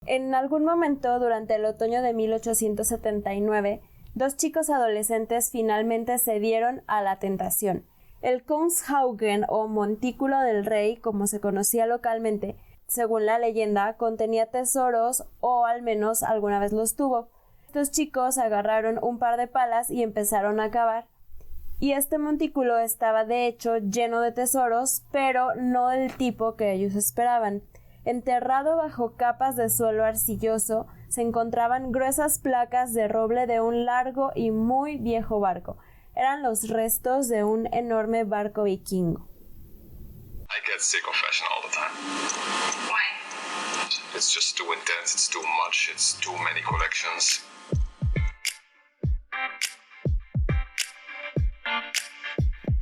En algún momento durante el otoño de 1879, dos chicos adolescentes finalmente cedieron a la tentación. El Kungshaugen o Montículo del Rey, como se conocía localmente, según la leyenda, contenía tesoros o al menos alguna vez los tuvo. Estos chicos agarraron un par de palas y empezaron a cavar. Y este montículo estaba de hecho lleno de tesoros, pero no del tipo que ellos esperaban. Enterrado bajo capas de suelo arcilloso se encontraban gruesas placas de roble de un largo y muy viejo barco. Eran los restos de un enorme barco vikingo. I get sick of fashion all the time. Why? It's just too intense, it's too much, it's too many collections.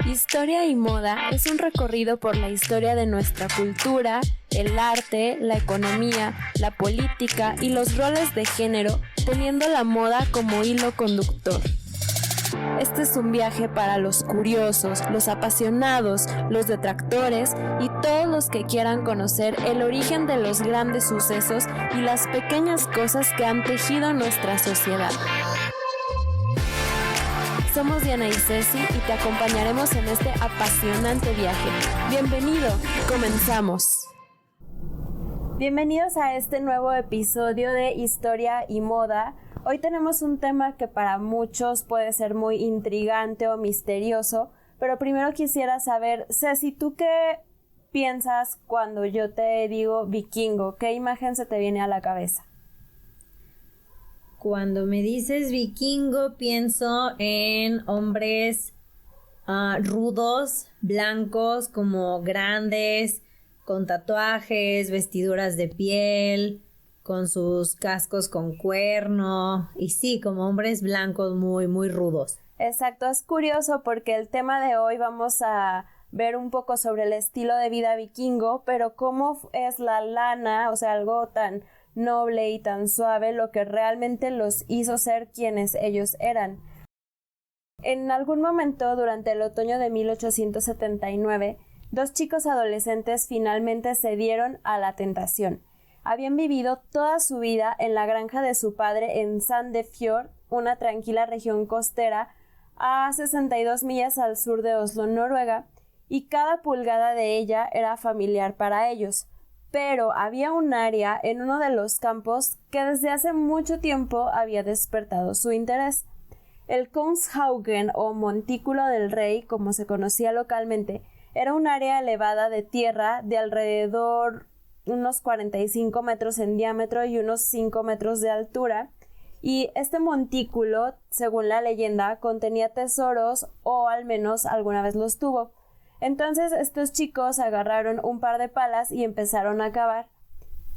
Historia y moda es un recorrido por la historia de nuestra cultura, el arte, la economía, la política y los roles de género, teniendo la moda como hilo conductor. Este es un viaje para los curiosos, los apasionados, los detractores y todos los que quieran conocer el origen de los grandes sucesos y las pequeñas cosas que han tejido nuestra sociedad. Somos Diana y Ceci y te acompañaremos en este apasionante viaje. ¡Bienvenido! ¡Comenzamos! Bienvenidos a este nuevo episodio de Historia y Moda. Hoy tenemos un tema que para muchos puede ser muy intrigante o misterioso, pero primero quisiera saber, Ceci, ¿tú qué piensas cuando yo te digo vikingo? ¿Qué imagen se te viene a la cabeza? Cuando me dices vikingo, pienso en hombres rudos, blancos, como grandes, con tatuajes, vestiduras de piel, con sus cascos con cuerno, y sí, como hombres blancos muy, muy rudos. Exacto, es curioso porque el tema de hoy vamos a ver un poco sobre el estilo de vida vikingo, pero cómo es la lana, o sea, algo tan noble y tan suave, lo que realmente los hizo ser quienes ellos eran. En algún momento durante el otoño de 1879, dos chicos adolescentes finalmente cedieron a la tentación. Habían vivido toda su vida en la granja de su padre en Sandefjord, una tranquila región costera a 62 millas al sur de Oslo, Noruega, y cada pulgada de ella era familiar para ellos. Pero había un área en uno de los campos que desde hace mucho tiempo había despertado su interés. El Kungshaugen o Montículo del Rey, como se conocía localmente, era un área elevada de tierra de alrededor unos 45 metros en diámetro y unos 5 metros de altura, y este montículo, según la leyenda, contenía tesoros o al menos alguna vez los tuvo. Entonces estos chicos agarraron un par de palas y empezaron a cavar.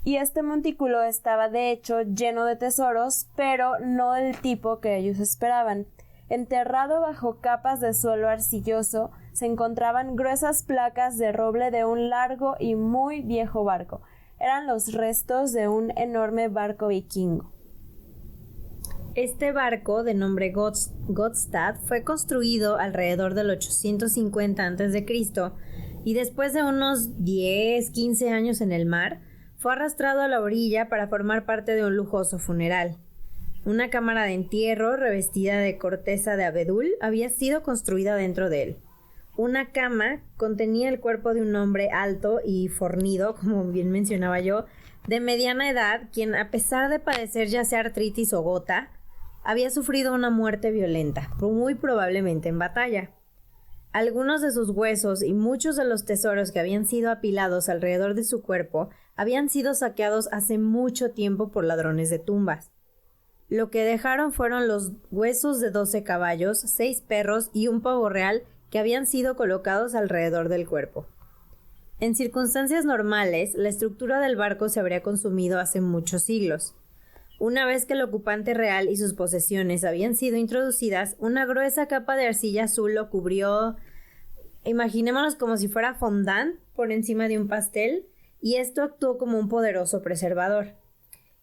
Y este montículo estaba de hecho lleno de tesoros, pero no del tipo que ellos esperaban. Enterrado bajo capas de suelo arcilloso se encontraban gruesas placas de roble de un largo y muy viejo barco. Eran los restos de un enorme barco vikingo. Este barco, de nombre Godstad, fue construido alrededor del 850 a.C. y después de unos 10-15 años en el mar, fue arrastrado a la orilla para formar parte de un lujoso funeral. Una cámara de entierro revestida de corteza de abedul había sido construida dentro de él. Una cama contenía el cuerpo de un hombre alto y fornido, como bien mencionaba yo, de mediana edad, quien a pesar de padecer ya sea artritis o gota, había sufrido una muerte violenta, muy probablemente en batalla. Algunos de sus huesos y muchos de los tesoros que habían sido apilados alrededor de su cuerpo habían sido saqueados hace mucho tiempo por ladrones de tumbas. Lo que dejaron fueron los huesos de 12 caballos, 6 perros y un pavo real que habían sido colocados alrededor del cuerpo. En circunstancias normales, la estructura del barco se habría consumido hace muchos siglos. Una vez que el ocupante real y sus posesiones habían sido introducidas, una gruesa capa de arcilla azul lo cubrió, imaginémonos como si fuera fondant por encima de un pastel, y esto actuó como un poderoso preservador.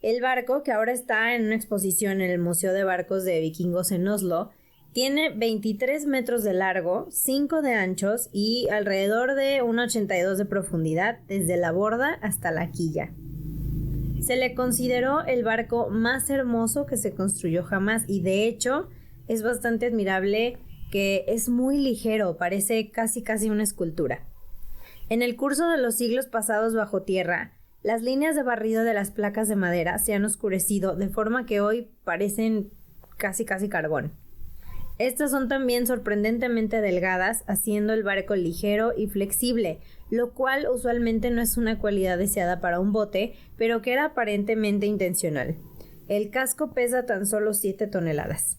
El barco, que ahora está en una exposición en el Museo de Barcos de Vikingos en Oslo, tiene 23 metros de largo, 5 de anchos y alrededor de 1,82 de profundidad desde la borda hasta la quilla. Se le consideró el barco más hermoso que se construyó jamás y de hecho es bastante admirable que es muy ligero, parece casi una escultura. En el curso de los siglos pasados bajo tierra, las líneas de barrido de las placas de madera se han oscurecido de forma que hoy parecen casi carbón. Estas son también sorprendentemente delgadas, haciendo el barco ligero y flexible, lo cual usualmente no es una cualidad deseada para un bote, pero que era aparentemente intencional. El casco pesa tan solo 7 toneladas.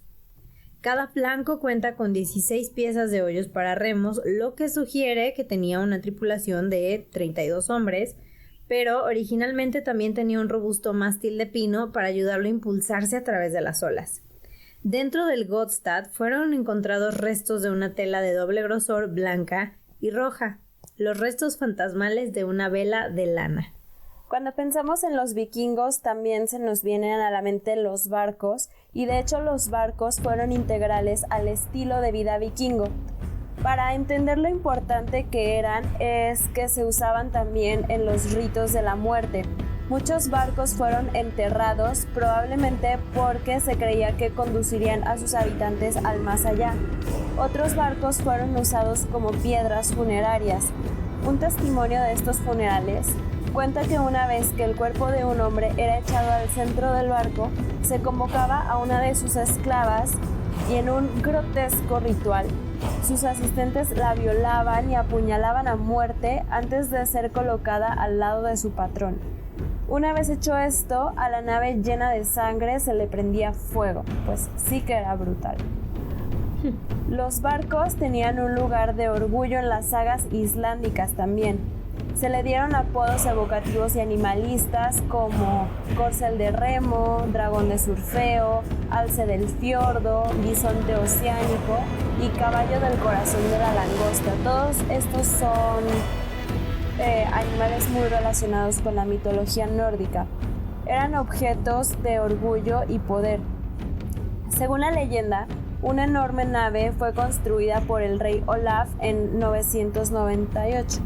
Cada flanco cuenta con 16 piezas de hoyos para remos, lo que sugiere que tenía una tripulación de 32 hombres, pero originalmente también tenía un robusto mástil de pino para ayudarlo a impulsarse a través de las olas. Dentro del Gotstad fueron encontrados restos de una tela de doble grosor blanca y roja, los restos fantasmales de una vela de lana. Cuando pensamos en los vikingos también se nos vienen a la mente los barcos, y de hecho los barcos fueron integrales al estilo de vida vikingo. Para entender lo importante que eran es que se usaban también en los ritos de la muerte. Muchos barcos fueron enterrados, probablemente porque se creía que conducirían a sus habitantes al más allá. Otros barcos fueron usados como piedras funerarias. Un testimonio de estos funerales cuenta que una vez que el cuerpo de un hombre era echado al centro del barco, se convocaba a una de sus esclavas y en un grotesco ritual, sus asistentes la violaban y apuñalaban a muerte antes de ser colocada al lado de su patrón. Una vez hecho esto, a la nave llena de sangre se le prendía fuego, pues sí que era brutal. Los barcos tenían un lugar de orgullo en las sagas islámicas también. Se le dieron apodos evocativos y animalistas como corcel de remo, dragón de surfeo, alce del fiordo, bisonte oceánico y caballo del corazón de la langosta. Todos estos son animales muy relacionados con la mitología nórdica. Eran objetos de orgullo y poder. Según la leyenda, una enorme nave fue construida por el rey Olaf en 998.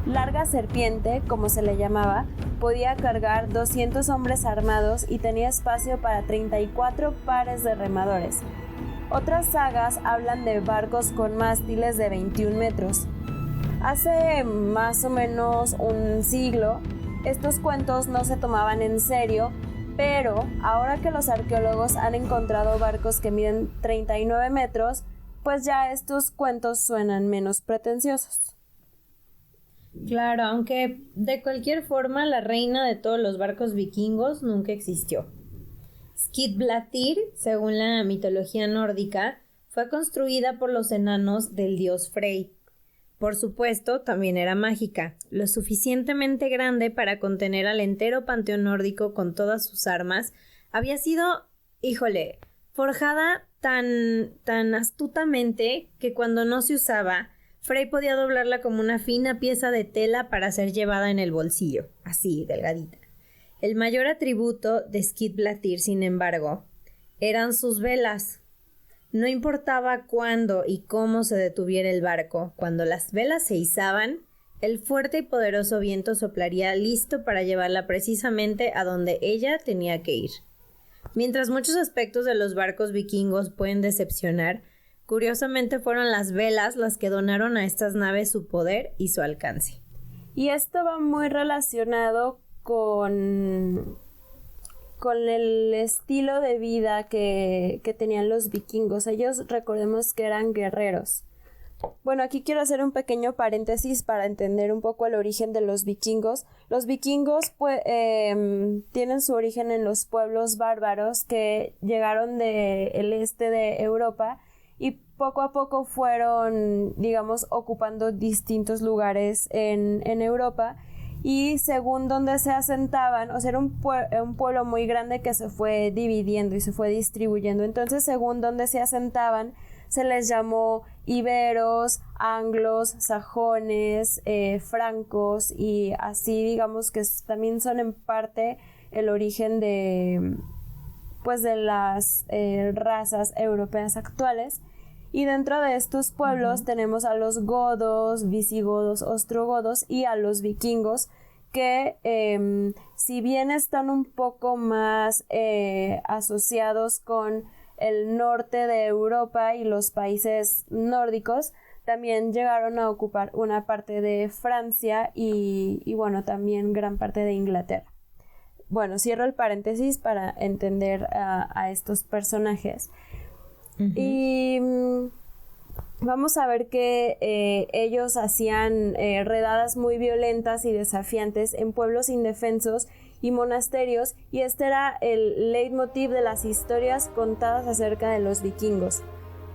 Larga Serpiente, como se le llamaba, podía cargar 200 hombres armados y tenía espacio para 34 pares de remadores. Otras sagas hablan de barcos con mástiles de 21 metros. Hace más o menos un siglo, estos cuentos no se tomaban en serio, pero ahora que los arqueólogos han encontrado barcos que miden 39 metros, pues ya estos cuentos suenan menos pretenciosos. Claro, aunque de cualquier forma la reina de todos los barcos vikingos nunca existió. Skidbladnir, según la mitología nórdica, fue construida por los enanos del dios Frey. Por supuesto, también era mágica, lo suficientemente grande para contener al entero panteón nórdico con todas sus armas. Había sido, forjada tan astutamente que cuando no se usaba, Frey podía doblarla como una fina pieza de tela para ser llevada en el bolsillo, así, delgadita. El mayor atributo de Skidbladnir, sin embargo, eran sus velas. No importaba cuándo y cómo se detuviera el barco, cuando las velas se izaban, el fuerte y poderoso viento soplaría listo para llevarla precisamente a donde ella tenía que ir. Mientras muchos aspectos de los barcos vikingos pueden decepcionar, curiosamente fueron las velas las que donaron a estas naves su poder y su alcance. Y esto va muy relacionado con el estilo de vida que tenían los vikingos. Ellos, recordemos que eran guerreros. Bueno, aquí quiero hacer un pequeño paréntesis para entender un poco el origen de los vikingos. Los vikingos tienen su origen en los pueblos bárbaros que llegaron del este de Europa y poco a poco fueron, digamos, ocupando distintos lugares en Europa. Y según donde se asentaban, o sea, era un pueblo muy grande que se fue dividiendo y se fue distribuyendo. Entonces, según donde se asentaban, se les llamó iberos, anglos, sajones, francos, y así, digamos, que también son en parte el origen de las razas europeas actuales. Y dentro de estos pueblos tenemos a los godos, visigodos, ostrogodos y a los vikingos, que si bien están un poco más asociados con el norte de Europa y los países nórdicos, también llegaron a ocupar una parte de Francia y bueno, también gran parte de Inglaterra. Bueno, cierro el paréntesis para entender a estos personajes. Uh-huh. Y vamos a ver que ellos hacían redadas muy violentas y desafiantes en pueblos indefensos y monasterios, y este era el leitmotiv de las historias contadas acerca de los vikingos.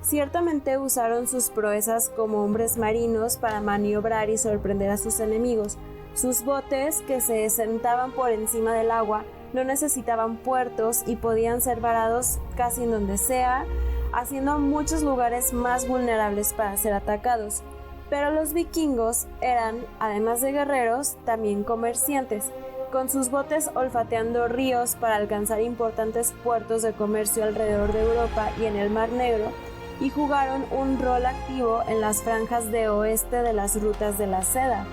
Ciertamente usaron sus proezas como hombres marinos para maniobrar y sorprender a sus enemigos. Sus botes, que se sentaban por encima del agua, no necesitaban puertos y podían ser varados casi en donde sea, haciendo muchos lugares más vulnerables para ser atacados. Pero los vikingos eran, además de guerreros, también comerciantes, con sus botes olfateando ríos para alcanzar importantes puertos de comercio alrededor de Europa y en el Mar Negro, y jugaron un rol activo en las franjas de oeste de las rutas de la seda.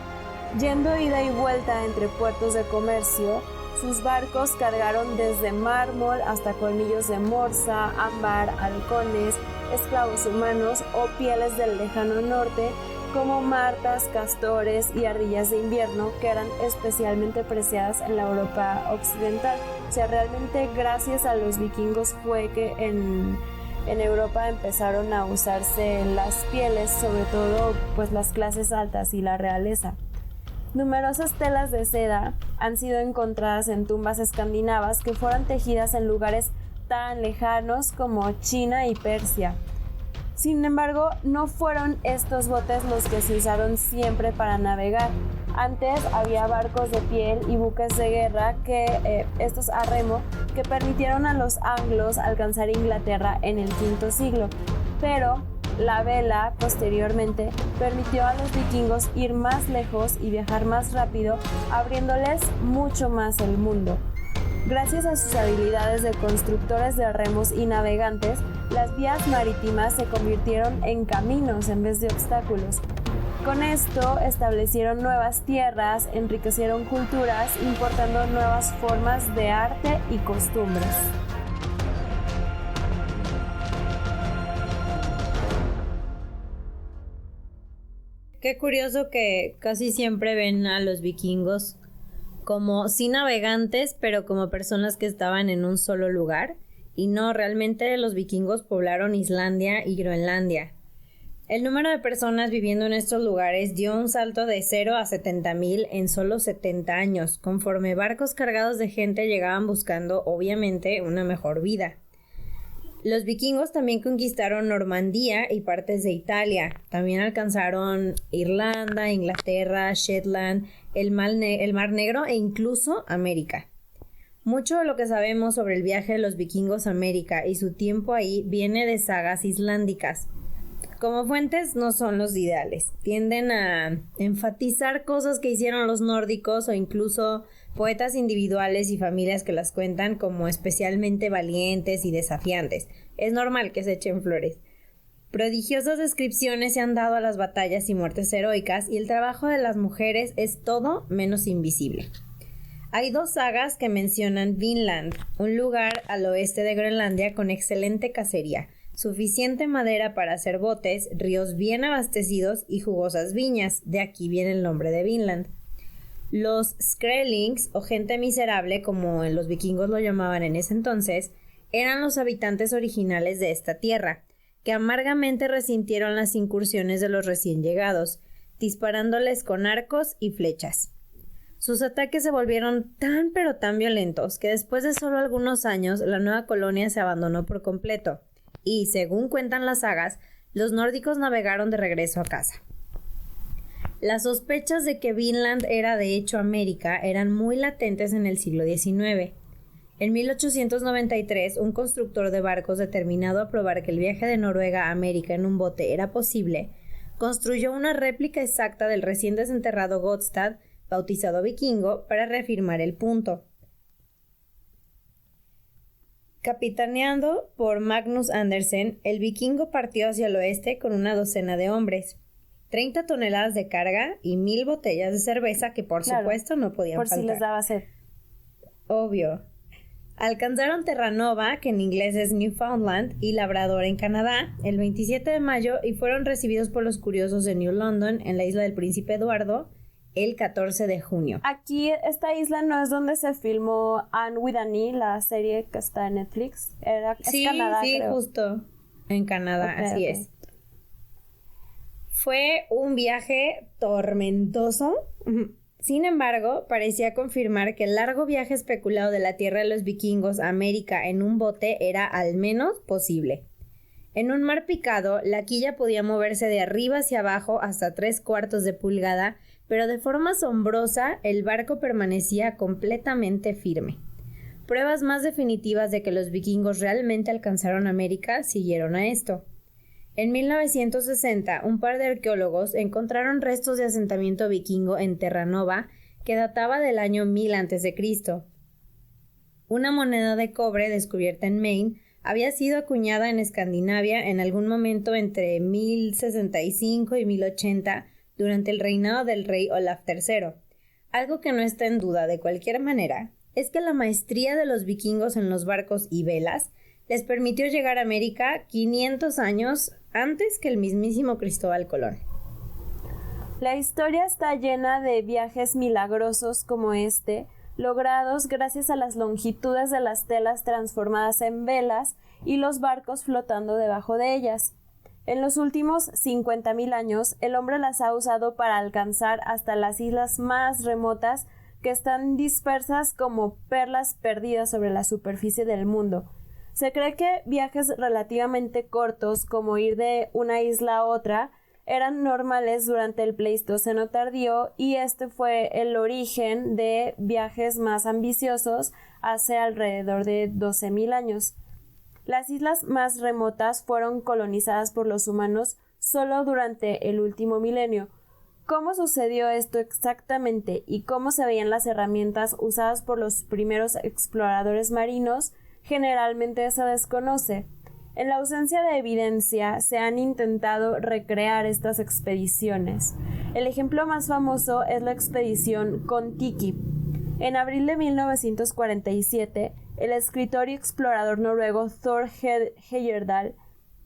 Yendo ida y vuelta entre puertos de comercio, sus barcos cargaron desde mármol hasta colmillos de morsa, ámbar, halcones, esclavos humanos o pieles del lejano norte, como martas, castores y ardillas de invierno, que eran especialmente preciadas en la Europa occidental. O sea, realmente gracias a los vikingos fue que en Europa empezaron a usarse las pieles, sobre todo pues las clases altas y la realeza. Numerosas telas de seda han sido encontradas en tumbas escandinavas que fueron tejidas en lugares tan lejanos como China y Persia. Sin embargo, no fueron estos botes los que se usaron siempre para navegar. Antes había barcos de piel y buques de guerra estos a remo, que permitieron a los anglos alcanzar Inglaterra en el V siglo. Pero la vela, posteriormente, permitió a los vikingos ir más lejos y viajar más rápido, abriéndoles mucho más el mundo. Gracias a sus habilidades de constructores de remos y navegantes, las vías marítimas se convirtieron en caminos en vez de obstáculos. Con esto establecieron nuevas tierras, enriquecieron culturas, importando nuevas formas de arte y costumbres. Qué curioso que casi siempre ven a los vikingos como sí navegantes, pero como personas que estaban en un solo lugar. Y no, realmente los vikingos poblaron Islandia y Groenlandia. El número de personas viviendo en estos lugares dio un salto de 0 a 70,000 en solo 70 años, conforme barcos cargados de gente llegaban buscando, obviamente, una mejor vida. Los vikingos también conquistaron Normandía y partes de Italia. También alcanzaron Irlanda, Inglaterra, Shetland, el Mar Negro e incluso América. Mucho de lo que sabemos sobre el viaje de los vikingos a América y su tiempo ahí viene de sagas islándicas. Como fuentes no son los ideales. Tienden a enfatizar cosas que hicieron los nórdicos o incluso poetas individuales y familias que las cuentan como especialmente valientes y desafiantes. Es normal que se echen flores. Prodigiosas descripciones se han dado a las batallas y muertes heroicas, y el trabajo de las mujeres es todo menos invisible. Hay 2 sagas que mencionan Vinland, un lugar al oeste de Groenlandia con excelente cacería, suficiente madera para hacer botes, ríos bien abastecidos y jugosas viñas. De aquí viene el nombre de Vinland. Los Skrellings, o gente miserable, como los vikingos lo llamaban en ese entonces, eran los habitantes originales de esta tierra, que amargamente resintieron las incursiones de los recién llegados, disparándoles con arcos y flechas. Sus ataques se volvieron tan pero tan violentos que después de solo algunos años la nueva colonia se abandonó por completo y, según cuentan las sagas, los nórdicos navegaron de regreso a casa. Las sospechas de que Vinland era de hecho América eran muy latentes en el siglo XIX. En 1893, un constructor de barcos determinado a probar que el viaje de Noruega a América en un bote era posible, construyó una réplica exacta del recién desenterrado Godstad, bautizado Vikingo, para reafirmar el punto. Capitaneado por Magnus Andersen, el Vikingo partió hacia el oeste con una docena de hombres. 30 toneladas de carga y 1,000 botellas de cerveza que por supuesto no podían por faltar. si les daba sed. Obvio. Alcanzaron Terranova, que en inglés es Newfoundland, y Labrador en Canadá, el 27 de mayo y fueron recibidos por los curiosos de New London en la isla del Príncipe Eduardo el 14 de junio. Aquí, esta isla no es donde se filmó Anne with an E, la serie que está en Netflix. Es Canadá, sí, creo. Justo en Canadá, Okay, así es. Fue un viaje tormentoso. Sin embargo, parecía confirmar que el largo viaje especulado de la tierra de los vikingos a América en un bote era al menos posible. En un mar picado, la quilla podía moverse de arriba hacia abajo hasta 3/4 de pulgada, pero de forma asombrosa el barco permanecía completamente firme. Pruebas más definitivas de que los vikingos realmente alcanzaron América siguieron a esto. En 1960, un par de arqueólogos encontraron restos de asentamiento vikingo en Terranova que databa del año 1000 a.C. Una moneda de cobre descubierta en Maine había sido acuñada en Escandinavia en algún momento entre 1065 y 1080 durante el reinado del rey Olaf III. Algo que no está en duda de cualquier manera es que la maestría de los vikingos en los barcos y velas les permitió llegar a América 500 años antes que el mismísimo Cristóbal Colón. La historia está llena de viajes milagrosos como este, logrados gracias a las longitudes de las telas transformadas en velas y los barcos flotando debajo de ellas. En los últimos 50,000 años, el hombre las ha usado para alcanzar hasta las islas más remotas que están dispersas como perlas perdidas sobre la superficie del mundo. Se cree que viajes relativamente cortos, como ir de una isla a otra, eran normales durante el Pleistoceno tardío y este fue el origen de viajes más ambiciosos hace alrededor de 12,000 años. Las islas más remotas fueron colonizadas por los humanos solo durante el último milenio. ¿Cómo sucedió esto exactamente y cómo se veían las herramientas usadas por los primeros exploradores marinos? Generalmente se desconoce. En la ausencia de evidencia, se han intentado recrear estas expediciones. El ejemplo más famoso es la expedición Kon-Tiki. En abril de 1947, el escritor y explorador noruego Thor Heyerdahl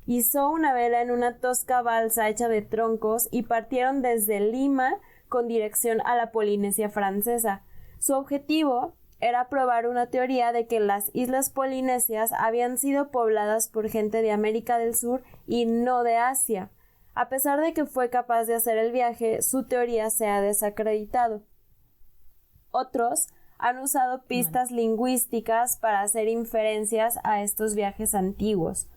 hizo una vela en una tosca balsa hecha de troncos y partieron desde Lima con dirección a la Polinesia francesa. Su objetivo era probar una teoría de que las islas polinesias habían sido pobladas por gente de América del Sur y no de Asia. A pesar de que fue capaz de hacer el viaje, su teoría se ha desacreditado. Otros han usado pistas lingüísticas para hacer inferencias a estos viajes antiguos.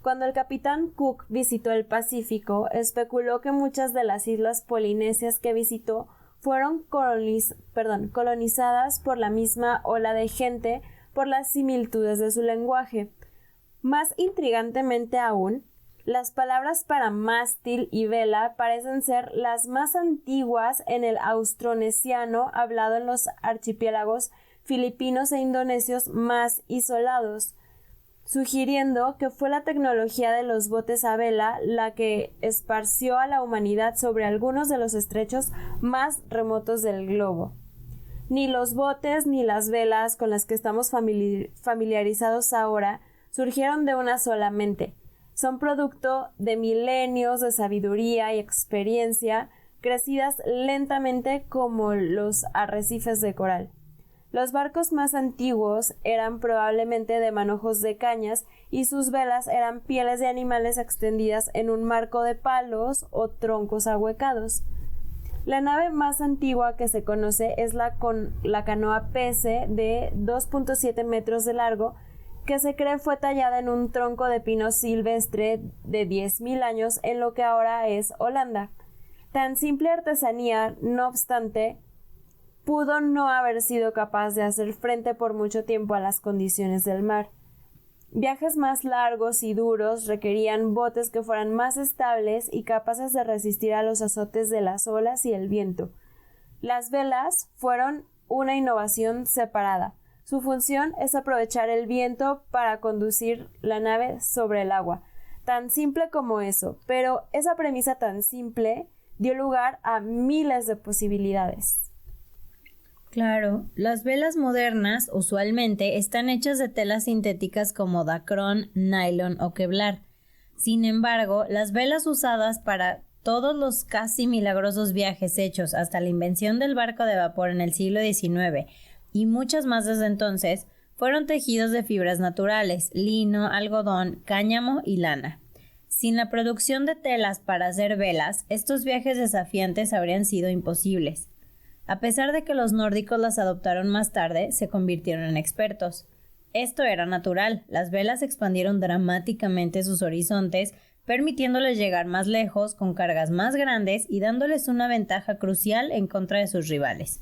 Cuando el capitán Cook visitó el Pacífico, especuló que muchas de las islas polinesias que visitó fueron colonizadas por la misma ola de gente por las similitudes de su lenguaje. Más intrigantemente aún, las palabras para mástil y vela parecen ser las más antiguas en el austronesiano hablado en los archipiélagos filipinos e indonesios más isolados, sugiriendo que fue la tecnología de los botes a vela la que esparció a la humanidad sobre algunos de los estrechos más remotos del globo. Ni los botes ni las velas con las que estamos familiarizados ahora surgieron de una sola mente. Son producto de milenios de sabiduría y experiencia crecidas lentamente como los arrecifes de coral. Los barcos más antiguos eran probablemente de manojos de cañas y sus velas eran pieles de animales extendidas en un marco de palos o troncos ahuecados. La nave más antigua que se conoce es la canoa Pese de 2.7 metros de largo, que se cree fue tallada en un tronco de pino silvestre de 10,000 años en lo que ahora es Holanda. Tan simple artesanía, no obstante, pudo no haber sido capaz de hacer frente por mucho tiempo a las condiciones del mar. Viajes más largos y duros requerían botes que fueran más estables y capaces de resistir a los azotes de las olas y el viento. Las velas fueron una innovación separada. Su función es aprovechar el viento para conducir la nave sobre el agua. Tan simple como eso, pero esa premisa tan simple dio lugar a miles de posibilidades. Claro, las velas modernas usualmente están hechas de telas sintéticas como dacrón, nylon o kevlar. Sin embargo, las velas usadas para todos los casi milagrosos viajes hechos hasta la invención del barco de vapor en el siglo XIX y muchas más desde entonces, fueron tejidos de fibras naturales, lino, algodón, cáñamo y lana. Sin la producción de telas para hacer velas, estos viajes desafiantes habrían sido imposibles. A pesar de que los nórdicos las adoptaron más tarde, se convirtieron en expertos. Esto era natural, las velas expandieron dramáticamente sus horizontes, permitiéndoles llegar más lejos, con cargas más grandes y dándoles una ventaja crucial en contra de sus rivales.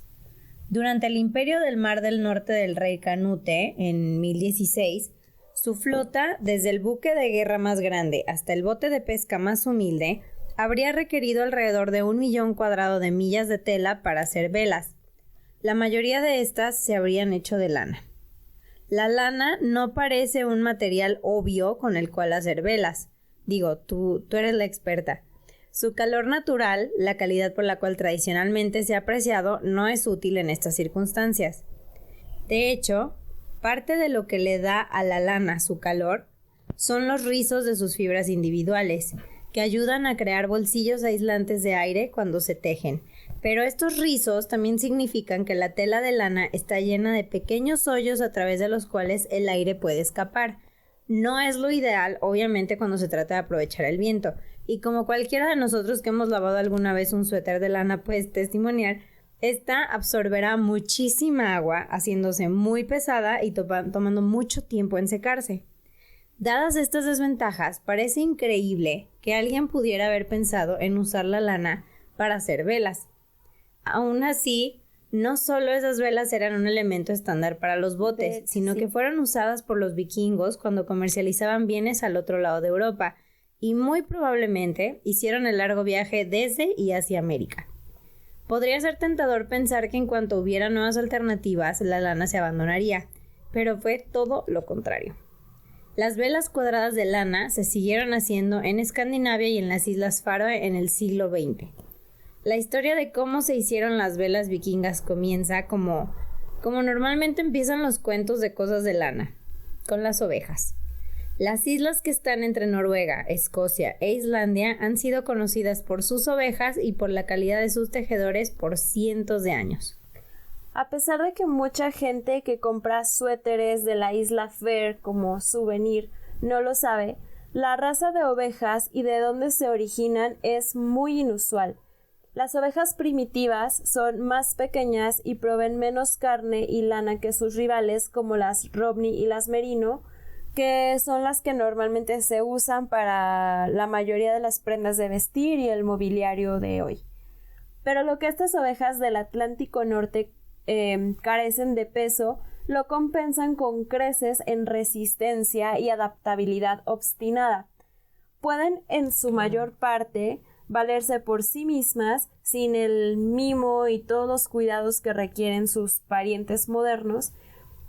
Durante el imperio del Mar del Norte del rey Canute, en 1016, su flota, desde el buque de guerra más grande hasta el bote de pesca más humilde, habría requerido alrededor de 1.000.000 cuadrado de millas de tela para hacer velas. La mayoría de estas se habrían hecho de lana. La lana no parece un material obvio con el cual hacer velas. Digo, tú eres la experta. Su calor natural, la calidad por la cual tradicionalmente se ha apreciado, no es útil en estas circunstancias. De hecho, parte de lo que le da a la lana su calor son los rizos de sus fibras individuales, que ayudan a crear bolsillos aislantes de aire cuando se tejen. Pero estos rizos también significan que la tela de lana está llena de pequeños hoyos a través de los cuales el aire puede escapar. No es lo ideal, obviamente, cuando se trata de aprovechar el viento. Y como cualquiera de nosotros que hemos lavado alguna vez un suéter de lana puede testimoniar, esta absorberá muchísima agua, haciéndose muy pesada y tomando mucho tiempo en secarse. Dadas estas desventajas, parece increíble que alguien pudiera haber pensado en usar la lana para hacer velas. Aún así, no solo esas velas eran un elemento estándar para los botes, sino que fueron usadas por los vikingos cuando comercializaban bienes al otro lado de Europa, y muy probablemente hicieron el largo viaje desde y hacia América. Podría ser tentador pensar que en cuanto hubiera nuevas alternativas, la lana se abandonaría, pero fue todo lo contrario. Las velas cuadradas de lana se siguieron haciendo en Escandinavia y en las Islas Faroe en el siglo XX. La historia de cómo se hicieron las velas vikingas comienza como normalmente empiezan los cuentos de cosas de lana, con las ovejas. Las islas que están entre Noruega, Escocia e Islandia han sido conocidas por sus ovejas y por la calidad de sus tejedores por cientos de años. A pesar de que mucha gente que compra suéteres de la isla Fair como souvenir no lo sabe, la raza de ovejas y de dónde se originan es muy inusual. Las ovejas primitivas son más pequeñas y proveen menos carne y lana que sus rivales como las Romney y las Merino, que son las que normalmente se usan para la mayoría de las prendas de vestir y el mobiliario de hoy. Pero lo que estas ovejas del Atlántico Norte carecen de peso, lo compensan con creces en resistencia y adaptabilidad obstinada. Pueden en su mayor parte valerse por sí mismas sin el mimo y todos los cuidados que requieren sus parientes modernos,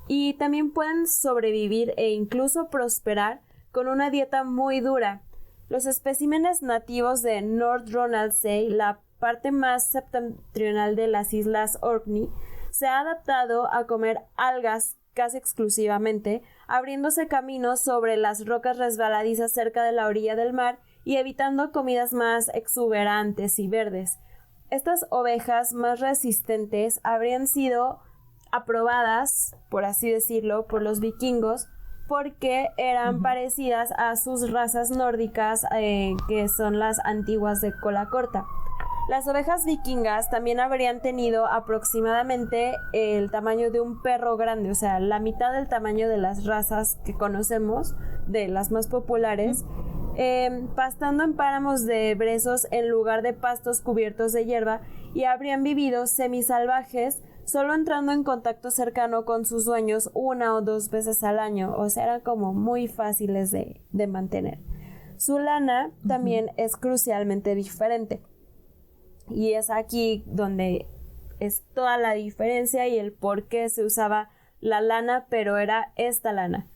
y también pueden sobrevivir e incluso prosperar con una dieta muy dura. Los especímenes nativos de North Ronaldsay, la parte más septentrional de las Islas Orkney, se ha adaptado a comer algas casi exclusivamente, abriéndose caminos sobre las rocas resbaladizas cerca de la orilla del mar y evitando comidas más exuberantes y verdes. Estas ovejas más resistentes habrían sido aprobadas, por así decirlo, por los vikingos porque eran parecidas a sus razas nórdicas, que son las antiguas de cola corta. Las ovejas vikingas también habrían tenido aproximadamente el tamaño de un perro grande, o sea, la mitad del tamaño de las razas que conocemos, de las más populares, pastando en páramos de brezos en lugar de pastos cubiertos de hierba, y habrían vivido semisalvajes, solo entrando en contacto cercano con sus dueños 1 o 2 veces al año, o sea, eran como muy fáciles de mantener. Su lana también es crucialmente diferente. Y es aquí donde es toda la diferencia y el por qué se usaba la lana, pero era esta lana.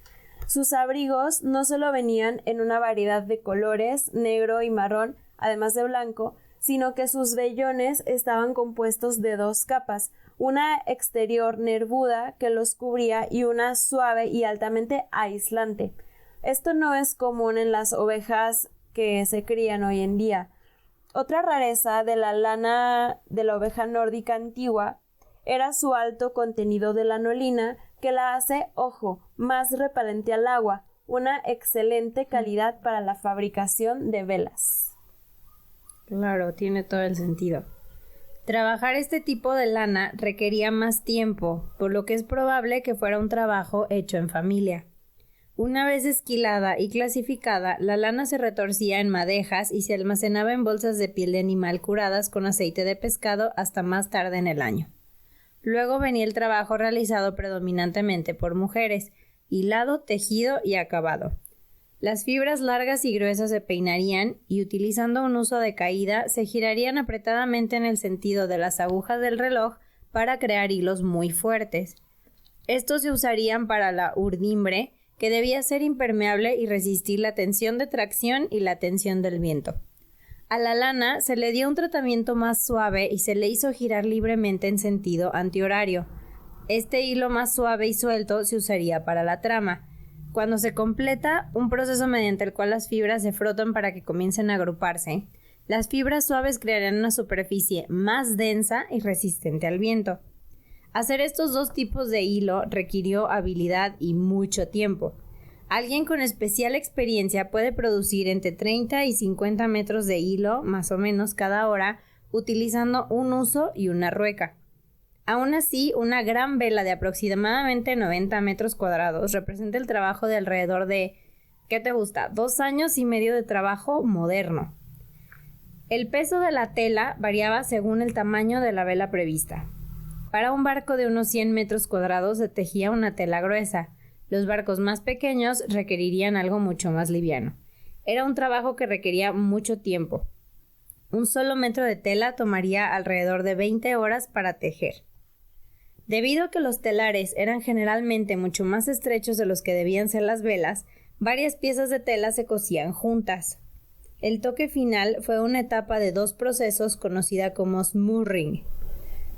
Sus abrigos no solo venían en una variedad de colores, negro y marrón, además de blanco, sino que sus vellones estaban compuestos de 2 capas, una exterior nervuda que los cubría y una suave y altamente aislante. Esto no es común en las ovejas que se crían hoy en día. Otra rareza de la lana de la oveja nórdica antigua era su alto contenido de lanolina, que la hace, ojo, más repelente al agua, una excelente calidad para la fabricación de velas. Claro, tiene todo el sentido. Trabajar este tipo de lana requería más tiempo, por lo que es probable que fuera un trabajo hecho en familia. Una vez esquilada y clasificada, la lana se retorcía en madejas y se almacenaba en bolsas de piel de animal curadas con aceite de pescado hasta más tarde en el año. Luego venía el trabajo realizado predominantemente por mujeres, hilado, tejido y acabado. Las fibras largas y gruesas se peinarían y, utilizando un uso de caída, se girarían apretadamente en el sentido de las agujas del reloj para crear hilos muy fuertes. Estos se usarían para la urdimbre, que debía ser impermeable y resistir la tensión de tracción y la tensión del viento. A la lana se le dio un tratamiento más suave y se le hizo girar libremente en sentido antihorario. Este hilo más suave y suelto se usaría para la trama. Cuando se completa un proceso mediante el cual las fibras se frotan para que comiencen a agruparse, las fibras suaves crearán una superficie más densa y resistente al viento. Hacer estos 2 tipos de hilo requirió habilidad y mucho tiempo. Alguien con especial experiencia puede producir entre 30 y 50 metros de hilo, más o menos cada hora, utilizando un uso y una rueca. Aún así, una gran vela de aproximadamente 90 metros cuadrados representa el trabajo de alrededor de, ¿qué te gusta?, 2 años y medio de trabajo moderno. El peso de la tela variaba según el tamaño de la vela prevista. Para un barco de unos 100 metros cuadrados se tejía una tela gruesa. Los barcos más pequeños requerirían algo mucho más liviano. Era un trabajo que requería mucho tiempo. Un solo metro de tela tomaría alrededor de 20 horas para tejer. Debido a que los telares eran generalmente mucho más estrechos de los que debían ser las velas, varias piezas de tela se cosían juntas. El toque final fue una etapa de 2 procesos conocida como smurring.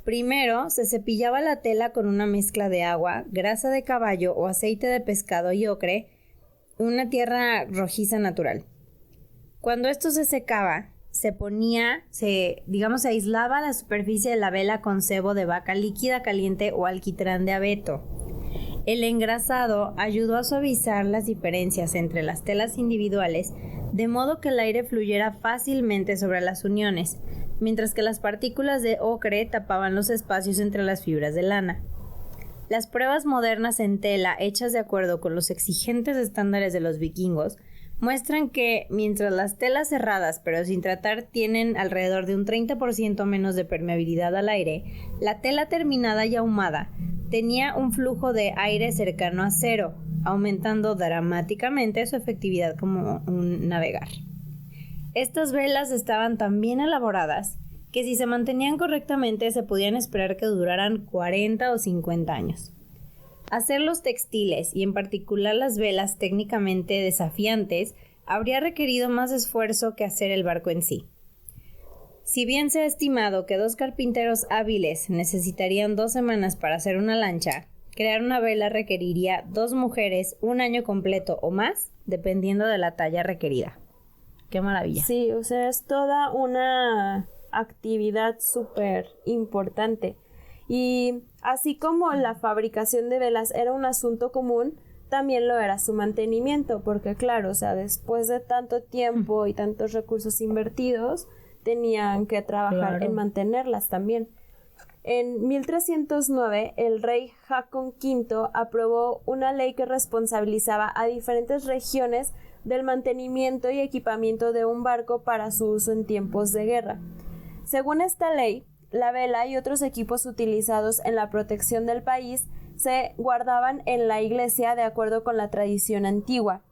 Primero, se cepillaba la tela con una mezcla de agua, grasa de caballo o aceite de pescado y ocre, una tierra rojiza natural. Cuando esto se secaba, se aislaba la superficie de la vela con sebo de vaca líquida caliente o alquitrán de abeto. El engrasado ayudó a suavizar las diferencias entre las telas individuales, de modo que el aire fluyera fácilmente sobre las uniones, mientras que las partículas de ocre tapaban los espacios entre las fibras de lana. Las pruebas modernas en tela, hechas de acuerdo con los exigentes estándares de los vikingos, muestran que, mientras las telas cerradas pero sin tratar tienen alrededor de un 30% menos de permeabilidad al aire, la tela terminada y ahumada tenía un flujo de aire cercano a 0, aumentando dramáticamente su efectividad como un navegar. Estas velas estaban tan bien elaboradas que si se mantenían correctamente se podían esperar que duraran 40 o 50 años. Hacer los textiles, y en particular las velas técnicamente desafiantes, habría requerido más esfuerzo que hacer el barco en sí. Si bien se ha estimado que 2 carpinteros hábiles necesitarían 2 semanas para hacer una lancha, crear una vela requeriría 2 mujeres 1 año completo o más, dependiendo de la talla requerida. ¡Qué maravilla! Sí, o sea, es toda una actividad súper importante. Y así como la fabricación de velas era un asunto común, también lo era su mantenimiento, porque claro, o sea, después de tanto tiempo y tantos recursos invertidos, tenían que trabajar en mantenerlas también. En 1309, el rey Haakon V aprobó una ley que responsabilizaba a diferentes regiones del mantenimiento y equipamiento de un barco para su uso en tiempos de guerra. Según esta ley, la vela y otros equipos utilizados en la protección del país se guardaban en la iglesia de acuerdo con la tradición antigua.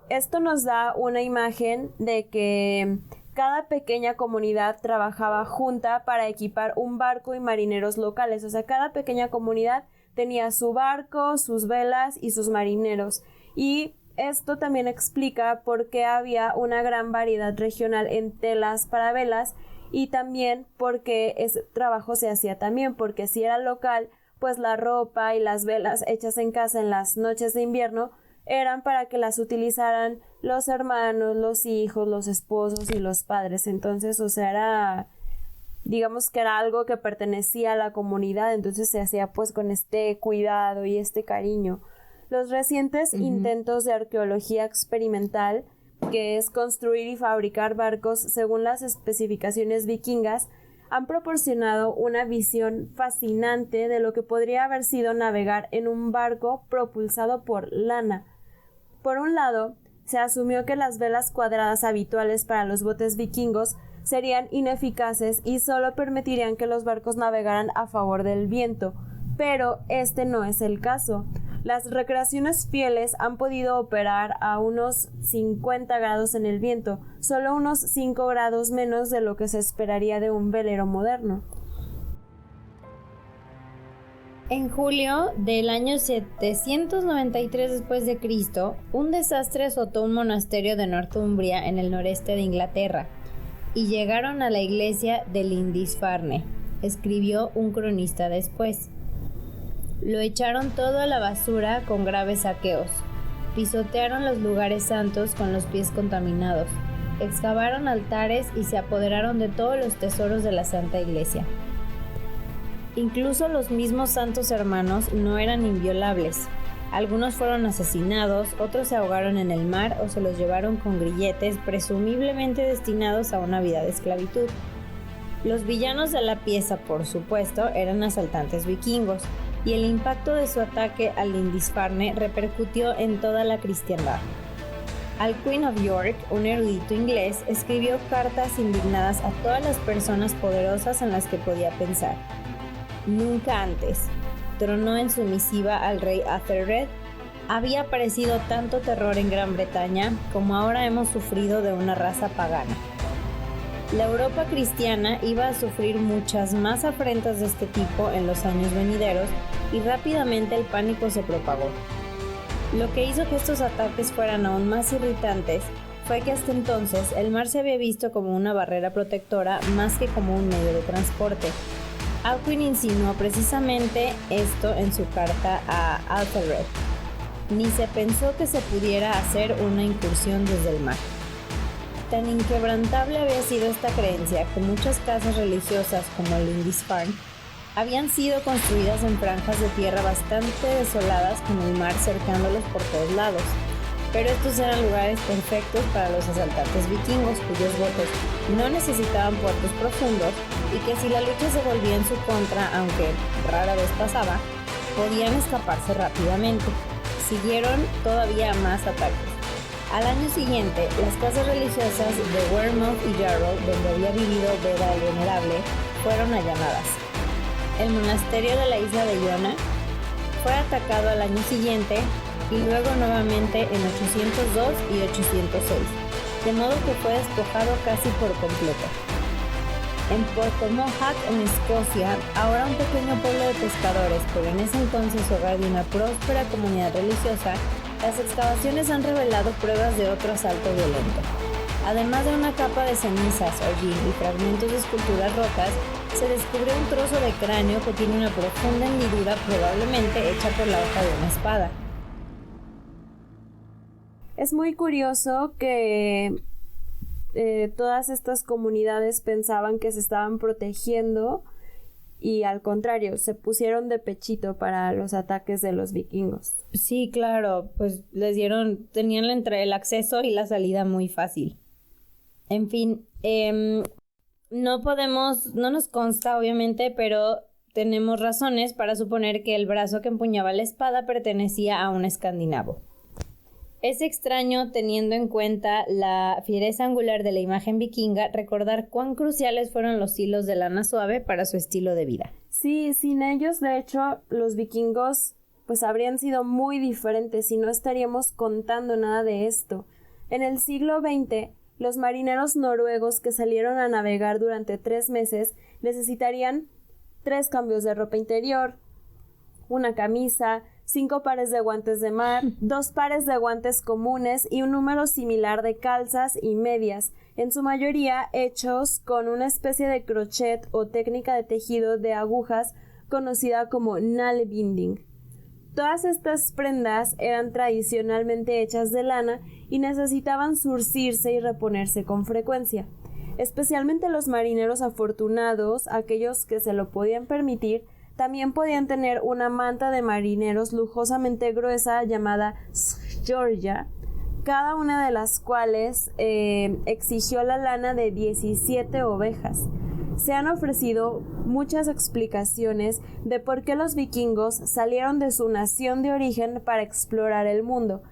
Esto nos da una imagen de que cada pequeña comunidad trabajaba junta para equipar un barco y marineros locales. O sea, cada pequeña comunidad tenía su barco, sus velas y sus marineros. Y esto también explica por qué había una gran variedad regional en telas para velas y también porque ese trabajo se hacía también, porque si era local, pues la ropa y las velas hechas en casa en las noches de invierno eran para que las utilizaran los hermanos, los hijos, los esposos y los padres. Entonces, o sea, digamos que era algo que pertenecía a la comunidad, entonces se hacía pues con este cuidado y este cariño. Los recientes intentos de arqueología experimental, que es construir y fabricar barcos según las especificaciones vikingas, han proporcionado una visión fascinante de lo que podría haber sido navegar en un barco propulsado por lana. Por un lado, se asumió que las velas cuadradas habituales para los botes vikingos serían ineficaces y solo permitirían que los barcos navegaran a favor del viento, pero este no es el caso. Las recreaciones fieles han podido operar a unos 50 grados en el viento, solo unos 5 grados menos de lo que se esperaría de un velero moderno. En julio del año 793 después de Cristo, un desastre azotó un monasterio de Northumbria en el noreste de Inglaterra y llegaron a la iglesia de Lindisfarne, escribió un cronista después. Lo echaron todo a la basura con graves saqueos, pisotearon los lugares santos con los pies contaminados, excavaron altares y se apoderaron de todos los tesoros de la Santa Iglesia. Incluso los mismos santos hermanos no eran inviolables. Algunos fueron asesinados, otros se ahogaron en el mar o se los llevaron con grilletes, presumiblemente destinados a una vida de esclavitud. Los villanos de la pieza, por supuesto, eran asaltantes vikingos, y el impacto de su ataque a Lindisfarne repercutió en toda la cristiandad. Alcuin of York, un erudito inglés, escribió cartas indignadas a todas las personas poderosas en las que podía pensar. Nunca antes, tronó en su misiva al rey Athelred, había aparecido tanto terror en Gran Bretaña como ahora hemos sufrido de una raza pagana. La Europa cristiana iba a sufrir muchas más afrentas de este tipo en los años venideros y rápidamente el pánico se propagó. Lo que hizo que estos ataques fueran aún más irritantes fue que hasta entonces el mar se había visto como una barrera protectora más que como un medio de transporte. Alcuin insinuó precisamente esto en su carta a Athelred. Ni se pensó que se pudiera hacer una incursión desde el mar. Tan inquebrantable había sido esta creencia que muchas casas religiosas como Lindisfarne habían sido construidas en franjas de tierra bastante desoladas con el mar cercándolos por todos lados. Pero estos eran lugares perfectos para los asaltantes vikingos cuyos botes no necesitaban puertos profundos y que si la lucha se volvía en su contra, aunque rara vez pasaba, podían escaparse rápidamente. Siguieron todavía más ataques. Al año siguiente, las casas religiosas de Wearmouth y Jarrow, donde había vivido Beda el Venerable, fueron allanadas. El monasterio de la isla de Iona fue atacado al año siguiente y luego nuevamente en 802 y 806, de modo que fue despojado casi por completo. En Puerto Mohawk, en Escocia, ahora un pequeño pueblo de pescadores, pero en ese entonces hogar de una próspera comunidad religiosa, las excavaciones han revelado pruebas de otro asalto violento. Además de una capa de cenizas, hollín y fragmentos de esculturas rotas, se descubrió un trozo de cráneo que tiene una profunda hendidura probablemente hecha por la hoja de una espada. Es muy curioso que todas estas comunidades pensaban que se estaban protegiendo y al contrario, se pusieron de pechito para los ataques de los vikingos. Sí, claro, pues tenían el acceso y la salida muy fácil. En fin, no nos consta obviamente, pero tenemos razones para suponer que el brazo que empuñaba la espada pertenecía a un escandinavo. Es extraño, teniendo en cuenta la fiereza angular de la imagen vikinga, recordar cuán cruciales fueron los hilos de lana suave para su estilo de vida. Sí, sin ellos, de hecho, los vikingos pues habrían sido muy diferentes y no estaríamos contando nada de esto. En el siglo XX, los marineros noruegos que salieron a navegar durante 3 meses necesitarían 3 cambios de ropa interior, una camisa, 5 pares de guantes de mar, 2 pares de guantes comunes y un número similar de calzas y medias, en su mayoría hechos con una especie de crochet o técnica de tejido de agujas conocida como nalbinding. Todas estas prendas eran tradicionalmente hechas de lana y necesitaban zurcirse y reponerse con frecuencia. Especialmente los marineros afortunados, aquellos que se lo podían permitir, también podían tener una manta de marineros lujosamente gruesa llamada Georgia, cada una de las cuales exigió la lana de 17 ovejas. Se han ofrecido muchas explicaciones de por qué los vikingos salieron de su nación de origen para explorar el mundo.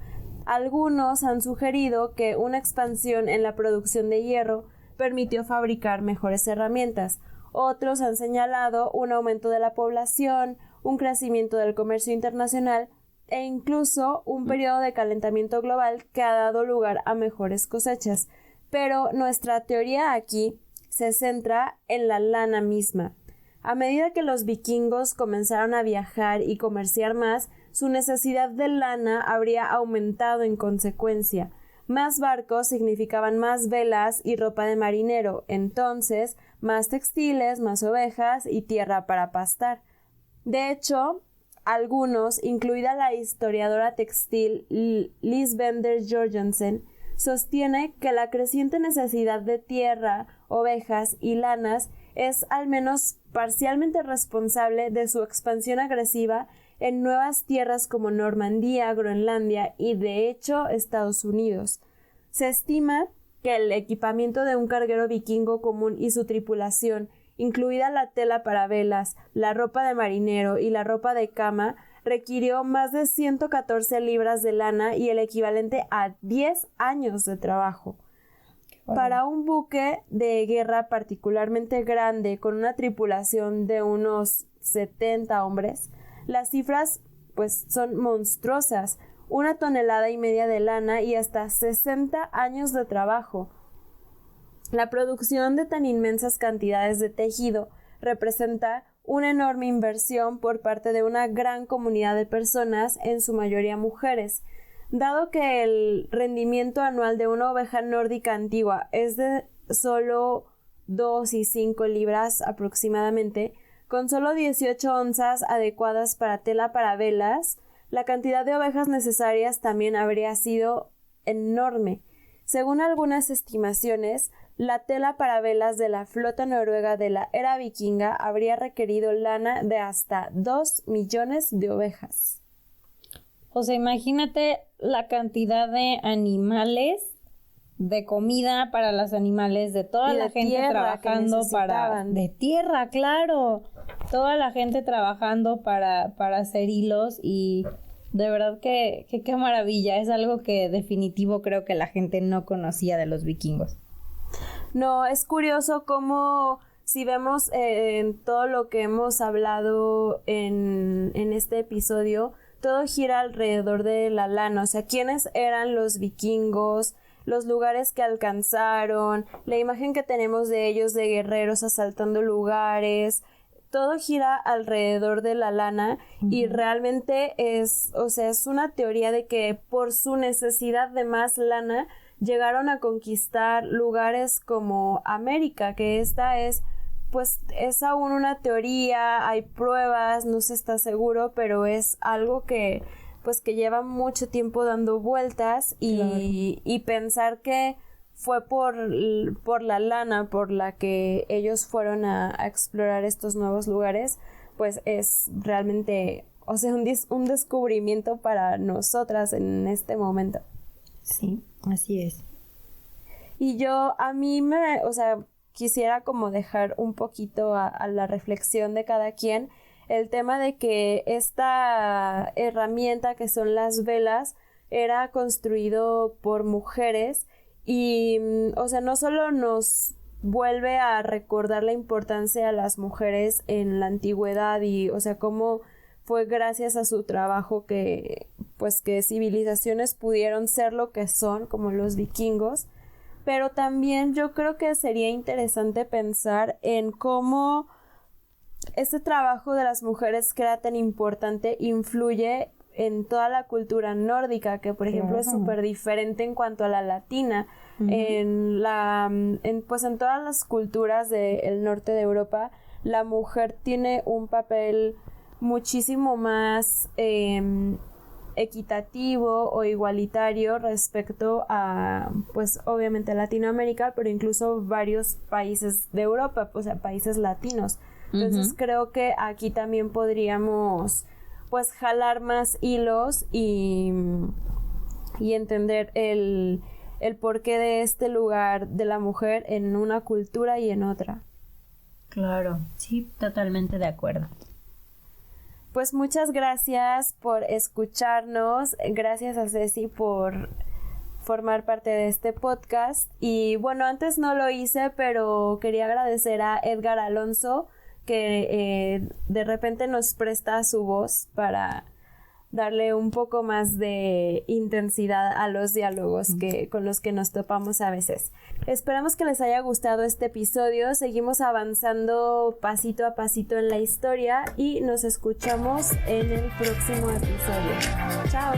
Algunos han sugerido que una expansión en la producción de hierro permitió fabricar mejores herramientas. Otros han señalado un aumento de la población, un crecimiento del comercio internacional e incluso un periodo de calentamiento global que ha dado lugar a mejores cosechas. Pero nuestra teoría aquí se centra en la lana misma. A medida que los vikingos comenzaron a viajar y comerciar más, su necesidad de lana habría aumentado en consecuencia. Más barcos significaban más velas y ropa de marinero, entonces más textiles, más ovejas y tierra para pastar. De hecho, algunos, incluida la historiadora textil Lis Bender Jorgensen, sostiene que la creciente necesidad de tierra, ovejas y lanas es al menos parcialmente responsable de su expansión agresiva en nuevas tierras como Normandía, Groenlandia y, de hecho, Estados Unidos. Se estima que el equipamiento de un carguero vikingo común y su tripulación, incluida la tela para velas, la ropa de marinero y la ropa de cama, requirió más de 114 libras de lana y el equivalente a 10 años de trabajo. Para un buque de guerra particularmente grande con una tripulación de unos 70 hombres, las cifras pues son monstruosas, 1,5 toneladas de lana y hasta 60 años de trabajo. La producción de tan inmensas cantidades de tejido representa una enorme inversión por parte de una gran comunidad de personas, en su mayoría mujeres. Dado que el rendimiento anual de una oveja nórdica antigua es de solo 2 y 5 libras aproximadamente, con solo 18 onzas adecuadas para tela para velas, la cantidad de ovejas necesarias también habría sido enorme. Según algunas estimaciones, la tela para velas de la flota noruega de la era vikinga habría requerido lana de hasta 2 millones de ovejas. O sea, imagínate la cantidad de animales, de comida para los animales, de toda la gente trabajando de tierra, claro, toda la gente trabajando para hacer hilos y de verdad que qué maravilla, es algo que definitivo creo que la gente no conocía de los vikingos. No, es curioso cómo si vemos en todo lo que hemos hablado en este episodio, todo gira alrededor de la lana, o sea, quiénes eran los vikingos, los lugares que alcanzaron, la imagen que tenemos de ellos de guerreros asaltando lugares, todo gira alrededor de la lana y realmente es una teoría de que por su necesidad de más lana llegaron a conquistar lugares como América, que esta es aún una teoría, hay pruebas, no se está seguro, pero es algo que lleva mucho tiempo dando vueltas y pensar que fue por la lana por la que ellos fueron a explorar estos nuevos lugares, pues es realmente, un descubrimiento para nosotras en este momento. Sí, así es. Y quisiera como dejar un poquito a la reflexión de cada quien el tema de que esta herramienta que son las velas era construido por mujeres y, no solo nos vuelve a recordar la importancia de las mujeres en la antigüedad y, cómo fue gracias a su trabajo que civilizaciones pudieron ser lo que son, como los vikingos, pero también yo creo que sería interesante pensar en cómo este trabajo de las mujeres que era tan importante influye en toda la cultura nórdica, que por ejemplo es súper diferente en cuanto a la latina. En todas las culturas del norte de Europa, la mujer tiene un papel muchísimo más equitativo o igualitario respecto a, pues obviamente Latinoamérica, pero incluso varios países de Europa, o sea, países latinos. Entonces creo que aquí también podríamos pues jalar más hilos y entender el porqué de este lugar de la mujer en una cultura y en otra. Claro, sí, totalmente de acuerdo. Pues muchas gracias por escucharnos, gracias a Ceci por formar parte de este podcast. Y bueno, antes no lo hice, pero quería agradecer a Edgar Alonso, que de repente nos presta su voz para darle un poco más de intensidad a los diálogos con los que nos topamos a veces. Esperamos que les haya gustado este episodio. Seguimos avanzando pasito a pasito en la historia y nos escuchamos en el próximo episodio. ¡Chao!